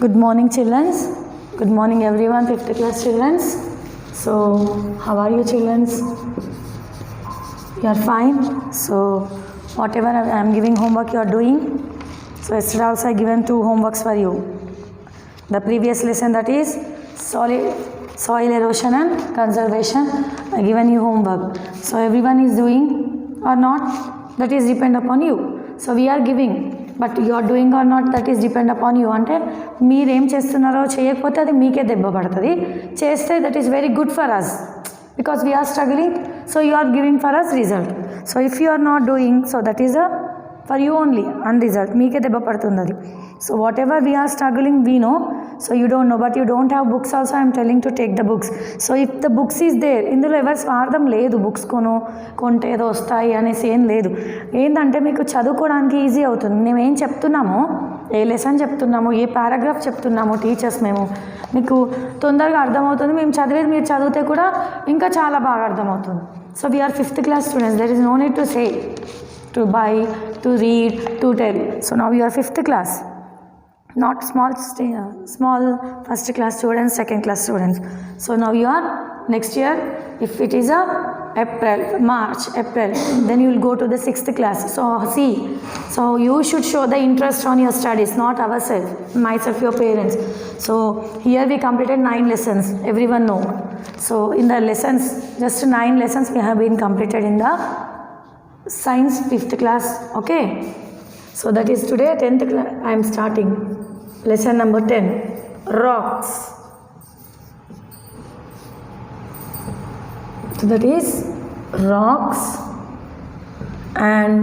Good morning, children. Good morning, everyone, 5th class children. So, how are you, children? You are fine. So, whatever I am giving homework, you are doing. So, yesterday also I given 2 homeworks for you. The previous lesson, that is soil erosion and conservation, I given you homework. So, everyone is doing or not, that is depend upon you. So, we are giving. But you are doing or not, that is depend upon you. అంటే మీరేం చేస్తున్నారో చేయకపోతే అది మీకే దెబ్బ పడుతుంది, చేస్తే that is very good for us because we are struggling. So you are giving for us result. So if you are not doing, so that is for you only an result, మీకే దెబ్బ పడుతుంది అది. So whatever we are struggling we know. So you don't know, but you don't have books also I'm telling to take the books. So if the books is there, ఇందులో ఎవరి స్వార్థం లేదు. Books కొంటే ఏదో వస్తాయి అనేసి ఏం లేదు. ఏంటంటే మీకు చదువుకోవడానికి ఈజీ అవుతుంది. మేము ఏం చెప్తున్నామో, ఏ లెసన్ చెప్తున్నామో, ఏ పారాగ్రాఫ్ చెప్తున్నామో టీచర్స్ మేము, మీకు తొందరగా అర్థమవుతుంది. మేము చదివేది మీరు చదివితే కూడా ఇంకా చాలా బాగా అర్థమవుతుంది. So we are 5th class students, there is no need to say, to buy, to read, to tell. So now you are 5th class, not small 1st class students, 2nd class students. So now you are next year, if it is March, April, then you will go to the 6th class. So see, so you should show the interest on your studies, not ourselves, myself, your parents. So here we completed 9 lessons, everyone know. So in the lessons, just 9 lessons we have been completed in the science 5th class. Okay, so that is today 10th class. I am starting lesson number 10, rocks. So that is rocks and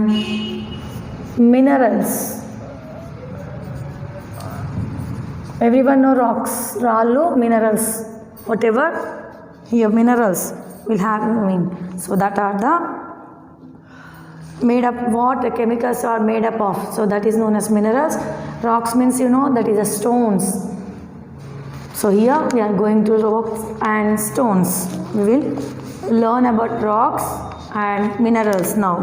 minerals. Everyone know rocks, rallu, minerals, whatever here minerals will have mean. So that are the made up, what the chemicals are made up of. So that is known as minerals. Rocks means, you know, that is the stones. So here we are going to rocks and stones. We will learn about rocks and minerals now.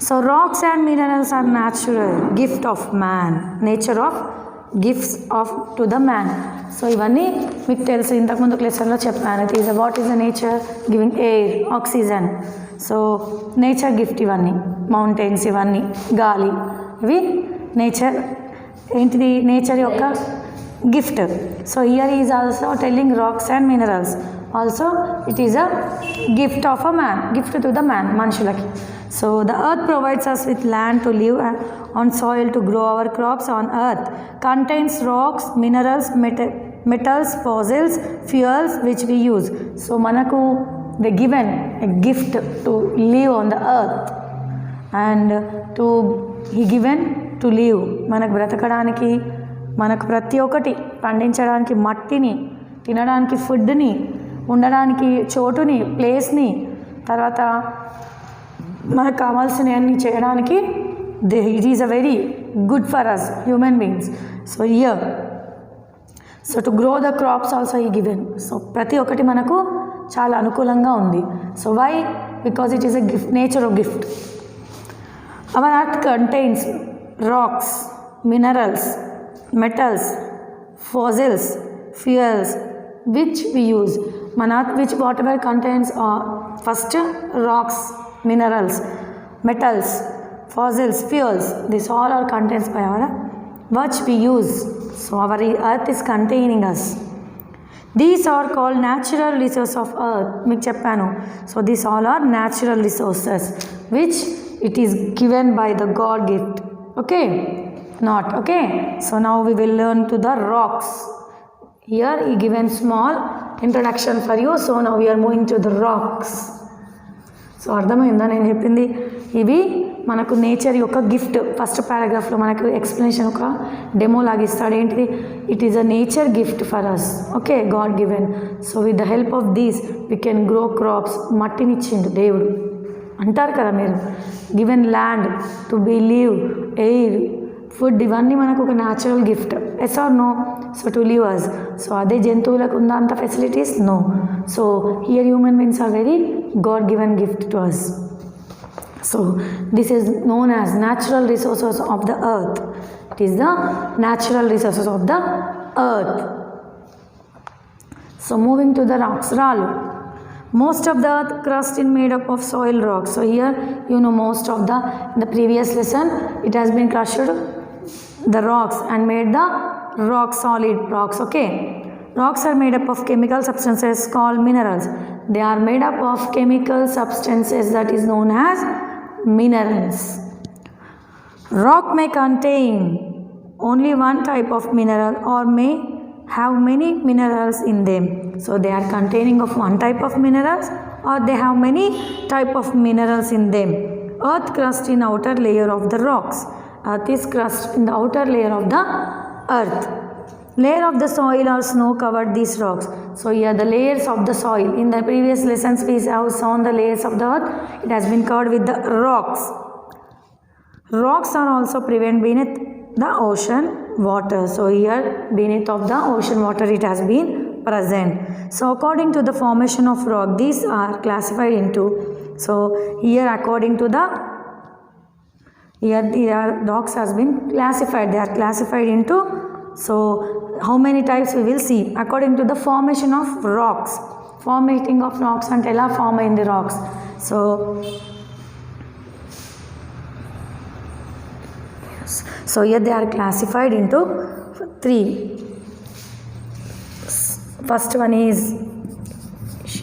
So rocks and minerals are natural gift of man, nature of gifts of to the man. So ఇవన్నీ మీకు తెలుసు, ఇంతకుముందు లెసన్లో చెప్పాను. It is what is the nature giving air, oxygen. So nature gift ఇవన్నీ, mountains ఇవన్నీ, గాలి, ఇవి నేచర్ ఏంటిది, నేచర్ యొక్క gift. So here is also telling rocks and minerals also it is a gift of a man, gift to the man, మనుషులకి. So the earth provides us with land to live and on soil to grow our crops on earth, contains rocks, minerals, metals, fossils, fuels which we use. So manaku they given a gift to live on the earth and to he given to live. మనకు బ్రతకడానికి, మనకు ప్రతి ఒక్కటి పండించడానికి మట్టిని, తినడానికి ఫుడ్ని, ఉండడానికి చోటుని, ప్లేస్ని, తర్వాత మనకు కావాల్సినవన్నీ చేయడానికి it is a very good for us human beings. So here so to grow the crops also ఈ గివెన్. సో ప్రతి ఒక్కటి మనకు చాలా అనుకూలంగా ఉంది. So why? Because it is a gift, nature of gift. Our earth contains rocks, minerals, metals, fossils, fuels which we use. మన earth which whatever contains first rocks, minerals, metals, fossils, fuels, this all are contains by our which we use. So our earth is containing us. These are called natural resources of earth. మీకు చెప్పాను. So these all are natural resources which it is given by the God gift. Okay, not okay. So now we will learn to the rocks. Here he given small introduction for you. So now we are moving to the rocks. So అర్థమైందా నేను చెప్పింది? ఇవి మనకు nature యొక్క gift. First పారాగ్రాఫ్లో మనకు explanation ఒక demo లాగిస్తాడు. ఏంటిది? It is a nature gift for us. Okay, God given. So with the help of these we can grow crops. మట్టినిచ్చిండు దేవుడు అంటారు కదా మీరు. Given land to be live, air, food, ఇవన్నీ మనకు ఒక natural gift. Yes or no? So to live us. So అదే జంతువులకు ఉందా అంత facilities? No. So here human beings are very God given gift to us. So this is known as natural resources of the earth. It is the natural resources of the earth. So moving to the rocks, Ralu. Most of the earth crust is made up of soil rocks. So here you know most of in the previous lesson it has been crushed the rocks and made the rock solid rocks. Okay, rocks are made up of chemical substances called minerals. They are made up of chemical substances that is known as minerals. Rock may contain only one type of mineral or may have many minerals in them. So they are containing of one type of minerals or they have many type of minerals in them. Earth crust in outer layer of the rocks. Earth is crust in the outer layer of the earth. Layer of the soil or snow covered these rocks. So here the layers of the soil. In the previous lessons we have shown the layers of the earth. It has been covered with the rocks. Rocks are also present beneath the ocean water. So here beneath of the ocean water it has been present. So according to the formation of rock, these are classified into, so here according to the, here rocks has been classified. They are classified into, so how many types we will see according to the formation of rocks. Formating of rocks and ela form in the rocks. So here they are classified into 3. First one is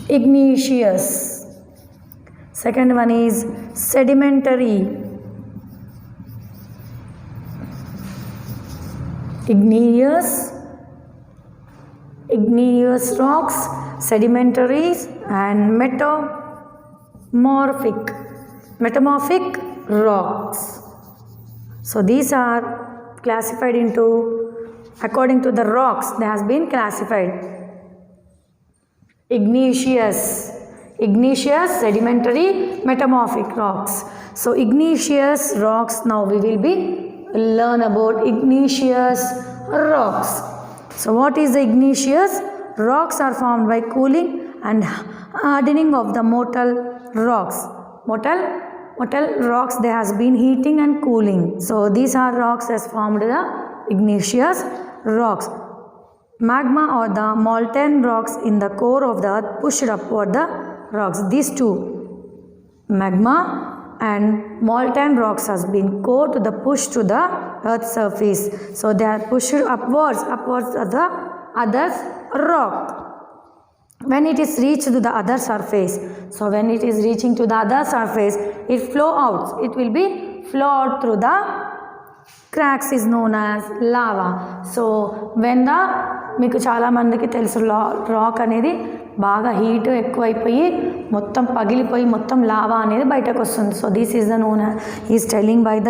igneous. Second one is sedimentary. Igneous rocks, sedimentaries and metamorphic rocks. So these are classified into according to the rocks. They has been classified. Igneous, sedimentary, metamorphic rocks. So igneous rocks, now we will be learn about igneous rocks. So what is the igneous? Rocks are formed by cooling and hardening of the molten rocks. Molten rocks, they has been heating and cooling. So these are rocks has formed the igneous rocks. Magma or the molten rocks in the core of the earth pushed upward the rocks. These two, magma and molten rocks has been core to the push to the earth's surface. So they are pushed upwards of the other rock. When it is reached to the other surface, so when it is reaching to the other surface, it flow out. It will be flow out through the cracks is known as lava. So when the మీకు చాలా మందికి తెలుసు rock అనేది బాగా heat ఎక్కువైపోయి మొత్తం పగిలిపోయి మొత్తం లావా అనేది బయటకు వస్తుంది. So this is the known is telling by the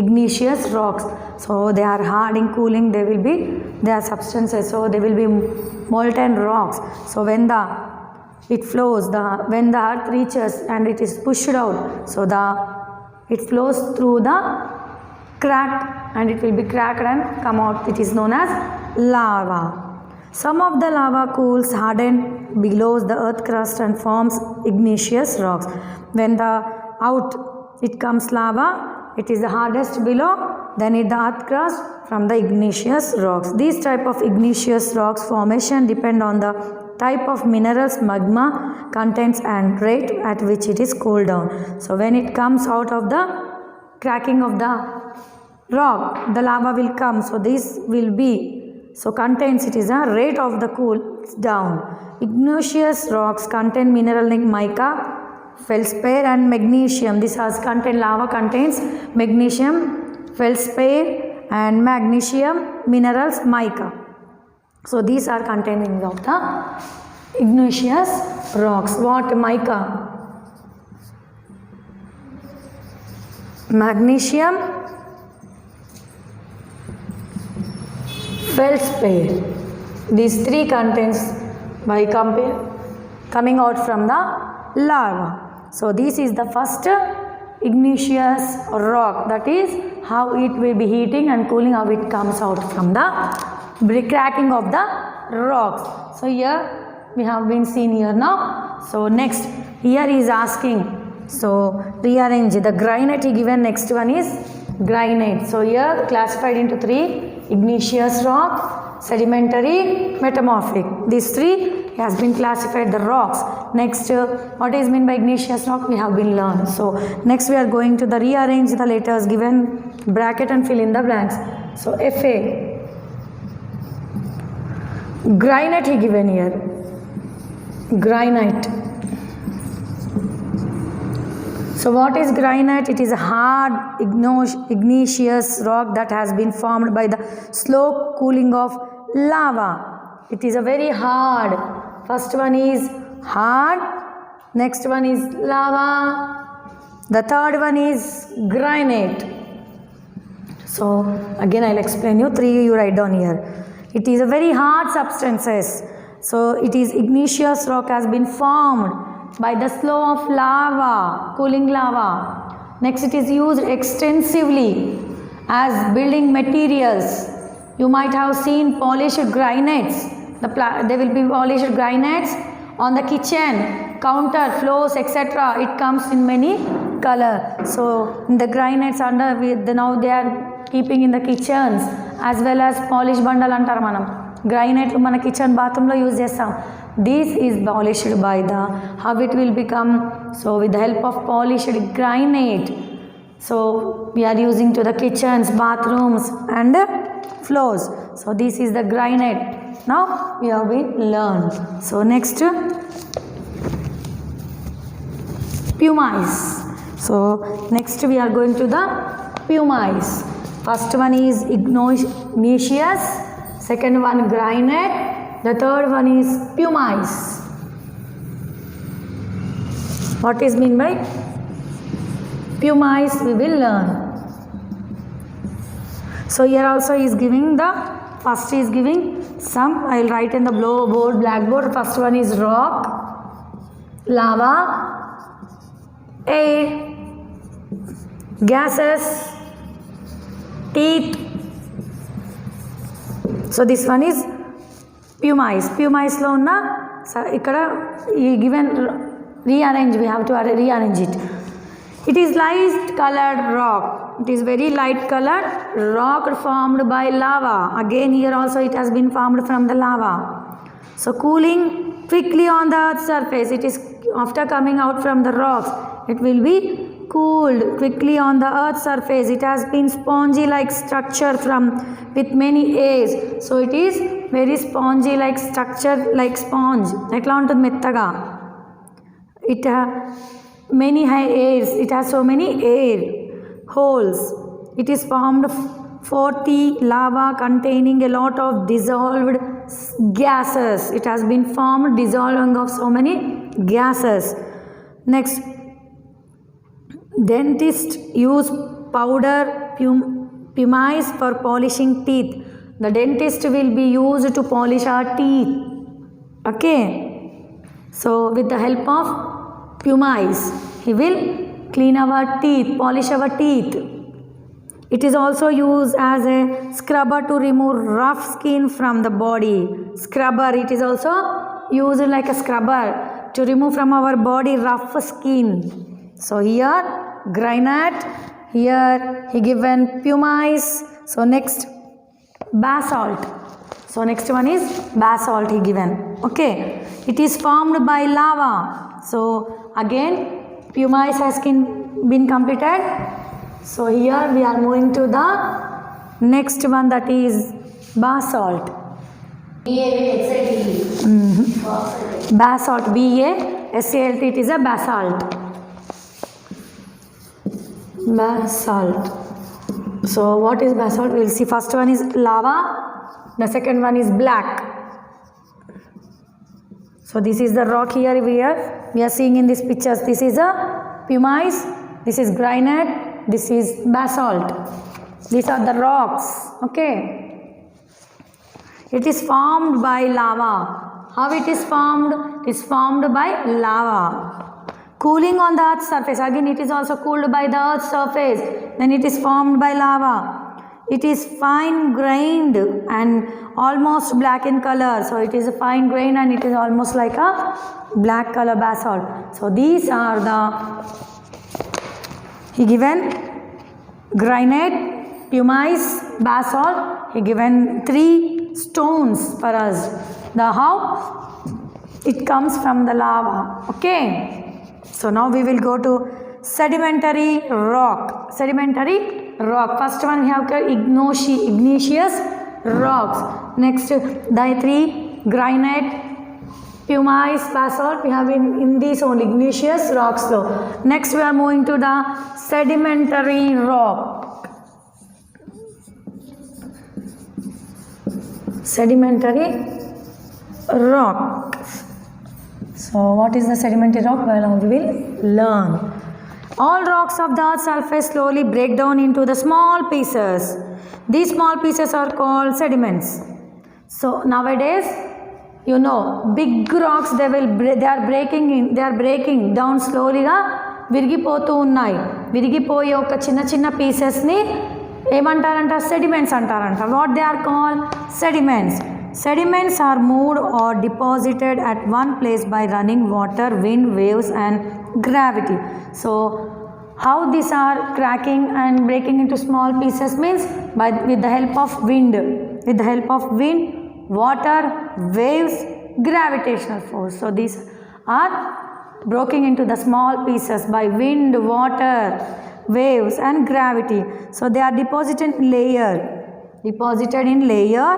igneous rocks. So they are hard in cooling, they will be, they are substances, so they will be molten rocks. So when it flows, when the earth reaches and it is pushed out, so it flows through the crack and it will be cracked and come out. It is known as lava. Some of the lava cools harden below the earth crust and forms igneous rocks. When it comes lava, it is the hardest below, then the earth crust from the igneous rocks. These type of igneous rocks formation depend on the type of minerals magma contains and rate at which it is cooled down. So when it comes out of the cracking of the rock, the lava will come. So this will be, so contains, it is a rate of the cool down. Igneous rocks contain mineral like mica, feldspar and magnesium. This has lava contains magnesium, feldspar and magnesium minerals mica. So these are containing of the igneous rocks. What mica? Magnesium, feldspar. These three contains by coming out from the lava. So this is the first igneous rock, that is how it will be heating and cooling, how it comes out from the cracking of the rocks. So here we have been seen here now. So next here is asking, so rearrange the granite given. Next one is granite. So here classified into three: igneous rock, sedimentary, metamorphic. These three has been classified the rocks. Next, what is meant by igneous rock? We have been learned. So next we are going to the rearrange the letters, given bracket and fill in the blanks. So Fa, granite he given here. Granite. So what is granite? It is a hard igneous rock that has been formed by the slow cooling of lava. It is a very hard. First one is hard, next one is lava, the third one is granite. So again I'll explain you, three you write down here. It is a very hard substances. So it is igneous rock has been formed by the flow of lava, cooling lava. Next, it is used extensively as building materials. You might have seen polished granites. They will be polished granites on the kitchen counter, floors, etc. It comes in many color. So the granites under now they are keeping in the kitchens as well as polished bundle antaru manam. Granite mana kitchen bathroom lo use chestam. This is polished by the, how it will become, so with the help of polished granite. So we are using to the kitchens, bathrooms and floors. So this is the granite. Now we have been learned. So next, pumice. So next we are going to the pumice. First one is igneous, second one granite. The third one is pumice. What is meant by pumice we will learn. So here also is giving the, first is giving some, I will write in the board, blackboard. First one is rock, lava, air, gases, teeth. So this one is pumice. Pumice lo unna ikkada given rearrange, we have to rearrange it. It is light colored rock. It is very light colored rock formed by lava. Again here also it has been formed from the lava. So cooling quickly on the earth's surface. It is after coming out from the rocks, it will be cooled quickly on the earth's surface. It has been spongy like structure with many airs. So it is very spongy like structure, like sponge. Etla untundi mettaga. It many high airs. It has so many air holes. It is formed 40 lava containing a lot of dissolved gases. It has been formed dissolving of so many gases. Next, dentists use powder pumice for polishing teeth. The dentist will be used to polish our teeth. Okay. So with the help of pumice, he will clean our teeth, polish our teeth. It is also used as a scrubber to remove rough skin from the body. Scrubber, it is also used like a scrubber to remove from our body rough skin. So here granite, here he given pumice. So next basalt. So next one is basalt he given. Okay. It is formed by lava. So again pumice has been completed. So here we are moving to the next one, that is basalt. Basalt, B-A-S-A-L-T, it is a basalt. Basalt. So what is basalt? We will see. First one is lava. The second one is black. So this is the rock here we are seeing in these pictures. This is a pumice. This is granite. This is basalt. These are the rocks. Okay. It is formed by lava. How it is formed? It is formed by lava. Cooling on the earth's surface. Again it is also cooled by the earth's surface. Then it is formed by lava. It is fine grained and almost black in color. So it is a fine grained and it is almost like a black color basalt. So these are the he given granite, pumice, basalt. He given 3 stones for us. The how? It comes from the lava. Okay. So now we will go to sedimentary rock. Sedimentary rock. First one we have igneous rocks. Next, the 3 granite, pumice, basalt. We have in these only igneous rocks. So next we are moving to the sedimentary rock. Sedimentary rock. So what is the sedimentary rock? Well, we will learn. All rocks of the earth's surface slowly break down into the small pieces. These small pieces are called sediments. So nowadays, you know, big rocks they are breaking down slowly గా విరిగిపోతూ ఉన్నాయి. విరిగిపోయే ఒక చిన్న pieces ని ఏమంటారంట? Sediments అంటారంట. What they are called? Sediments. Sediments are moved or deposited at one place by running water, wind, waves and gravity. So how these are cracking and breaking into small pieces means with the help of wind. With the help of wind, water, waves, gravitational force. So these are broken into the small pieces by wind, water, waves and gravity. So they are deposited in layer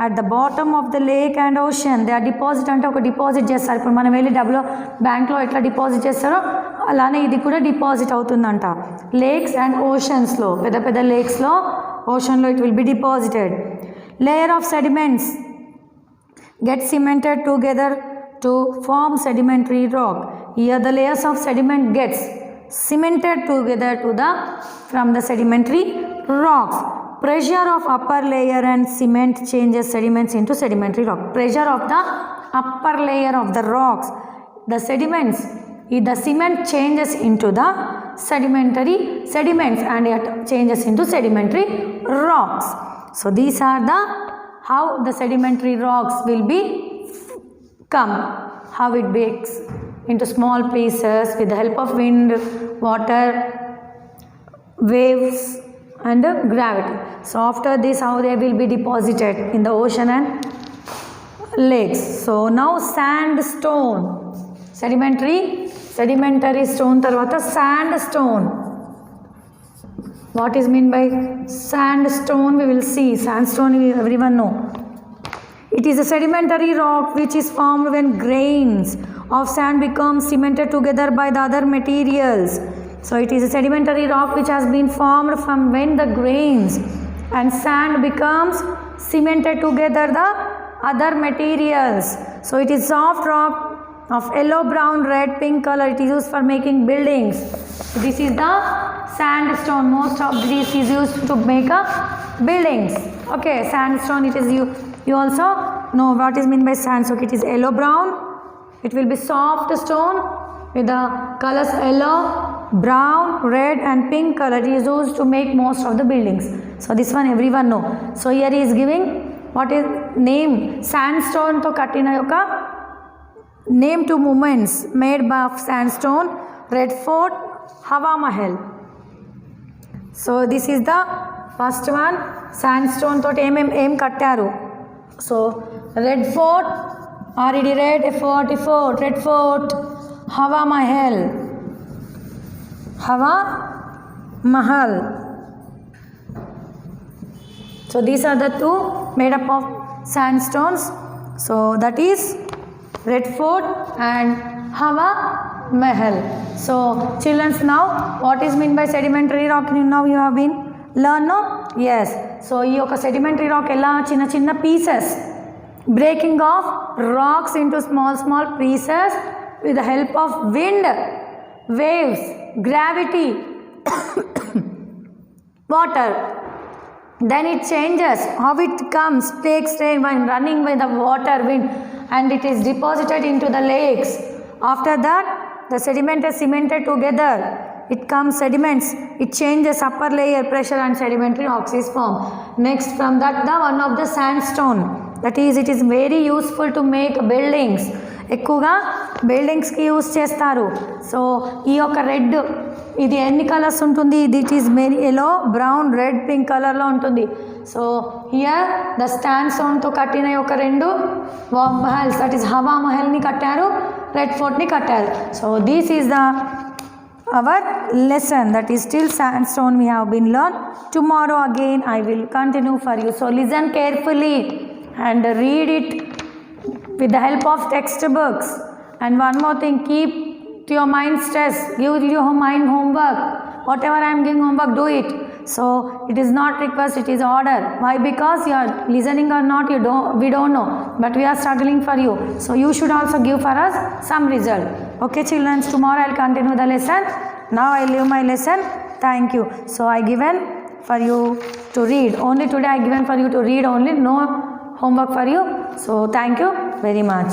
at the bottom of the lake and ocean. They are deposit అంటే ఒక deposit చేస్తారు. ఇప్పుడు మనం వెళ్ళి డబ్బులు బ్యాంక్లో ఎట్లా deposit చేస్తారో అలానే ఇది కూడా డిపాజిట్ అవుతుందంట. లేక్స్ అండ్ ఓషన్స్లో, పెద్ద లేక్స్లో, ఓషన్లో it will be deposited. Layer of sediments get cemented together to form sedimentary rock. Here the layers of sediment gets cemented together from the sedimentary rocks. Pressure of upper layer and cement changes sediments into sedimentary rock. Pressure of the upper layer of the rocks, the sediments, the cement changes into the sediments and it changes into sedimentary rocks. So these are the how the sedimentary rocks will be come, how it breaks into small pieces with the help of wind, water, waves and gravity. So after this how they will be deposited in the ocean and lakes. So now sandstone, sedimentary stone tarvata sandstone. What is mean by sandstone? We will see. Sandstone everyone know. It is a sedimentary rock which is formed when grains of sand become cemented together by the other materials. So it is a sedimentary rock which has been formed from when the grains and sand becomes cemented together the other materials. So it is soft rock of yellow, brown, red, pink color. It is used for making buildings. So this is the sandstone. Most of this is used to make buildings. Okay, sandstone it is you also know what is meant by sand. So it is yellow brown. It will be soft stone with the colors yellow, brown, red and pink color. It is used to make most of the buildings. So this one everyone know. So here he is giving what is name sandstone to kattina yoka name to movements made by sandstone. Red Fort, Hawa Mahal. So this is the first one. Sandstone to aim kattaru. So Red Fort, already read Fort, Red Fort, Hawa Mahal. So these are the two made up of sandstones. So that is Red Fort and Hawa Mahal. So children, now what is meant by sedimentary rock? Now you have been learn, no? Yes. So ఈ యొక్క sedimentary rock ఎలా చిన్న pieces breaking of rocks into small pieces with the help of wind, waves, gravity, water. Then it changes how it comes, takes rain when running by the water, wind, and it is deposited into the lakes. After that the sediment is cemented together. It comes sediments, it changes upper layer, pressure and sedimentary rocks is formed. Next from that the one of the sandstone, that is it is very useful to make buildings. ఎక్కువగా బిల్డింగ్స్కి use చేస్తారు. So ఈ యొక్క red ఇది ఎన్ని colours ఉంటుంది, that is merry yellow, brown, red, pink కలర్లో ఉంటుంది. So here the stand స్టోన్తో కట్టిన యొక్క 2 మహల్స్, దట్ ఈస్ హవా మహల్ని కట్టారు, రెడ్ ఫోర్ట్ని కట్టారు. So this is the our lesson, that is still sandstone we have been learned. Tomorrow again I will continue for you, so listen carefully and read it with the help of textbooks. And one more thing, keep your mind stress, give your mind homework, whatever I am giving homework, do it. So it is not request, it is order. Why? Because you are listening or not, we don't know, but we are struggling for you, so you should also give for us some result. Okay children, tomorrow I will continue the lesson. Now I leave my lesson. Thank you. So I given for you to read only today, I given for you to read only, no homework for you. So thank you very much.